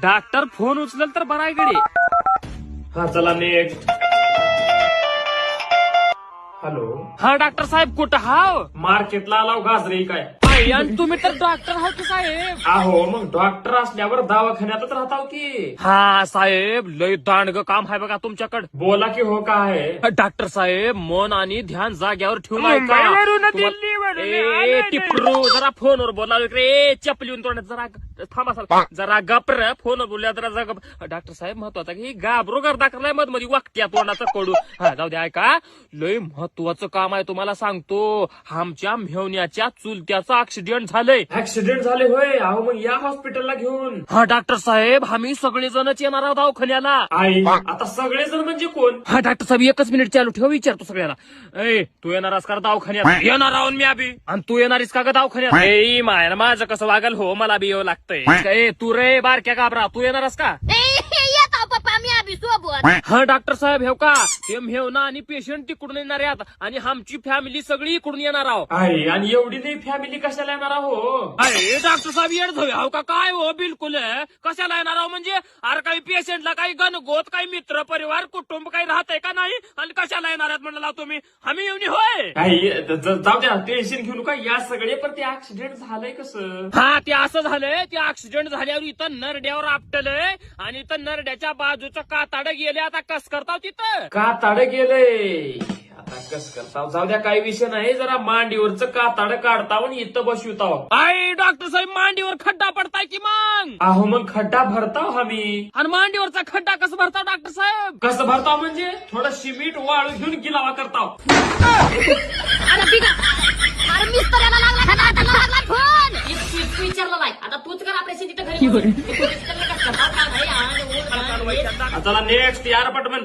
Doctor phone उचलेल तर बरा आहे गडी. हा चला नेक्स्ट. हॅलो. हा डॉक्टर साहेब कुठं हाव? मार्केटला आलाव गाजरे काय? आणि तुम्ही तर डॉक्टर आहात की साहेब? आहो मग डॉक्टर असल्यावर दवाखान्यातच राहताव की. हा साहेब लय दांडग काम आहे बघा तुमच्याकडे. बोला की हो काय. डॉक्टर साहेब मन आणि ध्यान जाग्यावर ठेवून ऐका. टिपरू जरा फोनवर बोला रे. चपलीहून तोंडात जरा थांबा जरा गपर. फोनवर बोलल्या जरा गप. डॉक्टर साहेब महत्वाचं की घाबरू कर दाखलाय मध्ये वागत्या तोंडाचं कडू. हा जाऊ द्या ऐका. लय महत्वाचं काम आहे तुम्हाला सांगतो. आमच्या मेहण्याच्या चुलत्याचा ऍक्सिडेंट झालंय. ऍक्सिडेंट झाले होय. अहो मग या हॉस्पिटलला घेऊन. हा डॉक्टर साहेब आम्ही सगळेजणच येणार आहोत दवाखान्याला. आई आता सगळेजण म्हणजे कोण? हा डॉक्टर साहेब एकच मिनिट चालू ठेव विचारतो सगळ्याला. ए तू येणारस का दवाखान्यात? येणार आहोत मी अभि. आणि तू येणारीस का ग दवाखान्यात? ए माया माझं कसं वागल हो मला बी येऊ लागतंय. ए तू रे बारक्या घाबरा तू येणारस का? पप्पा मी अभि सोबत. हा डॉक्टर साहेब हेव का ते मेहना आणि पेशंट तिकडून येणार आहेत आणि आमची फॅमिली सगळी इकडून येणार आहोत. आई आणि एवढी नाही फॅमिली कशाला येणार आहो? अरे डॉक्टर साहेब येणार हो का काय हो बिलकुल कशाला येणार आहो म्हणजे अरे काही पेशंटला काही गणगोत काही मित्र परिवार कुटुंब काही राहतंय का नाही आणि कशाला येणार आहेत म्हणला तुम्ही? आम्ही येऊन होय. आई जाऊ द्या टेन्शन घेऊ नका. या सगळे पण ते ऍक्सिडेंट झालंय कसं? हा ते असं झालंय ते ऍक्सिडेंट झाल्यावर इथं नरड्यावर आपटलंय आणि इथं नरड्याच्या बाजूचं काताड गेले. आता कस करताव तिथं? काताड गेलंय. आता कस करताव? जाऊ द्या काही विषय नाही. जरा मांडीवरचं काताड काढताव आणि इथं बसवताव. आई डॉक्टर साहेब मांडीवर खड्डा पडताय की मग? अहो मग खड्डा भरताव आम्ही. आणि मांडीवरचा खड्डा कसं भरताव डॉक्टर साहेब? कसं भरताव म्हणजे थोडं सिमेंट वाळू घेऊन गिलावा करताव. अरे बिगा अरे मिस्टरला लागला फोन. विचारला नाही आता तूच कर आपल्या तिथं घरी. चला नेक्स्ट यार पटमन.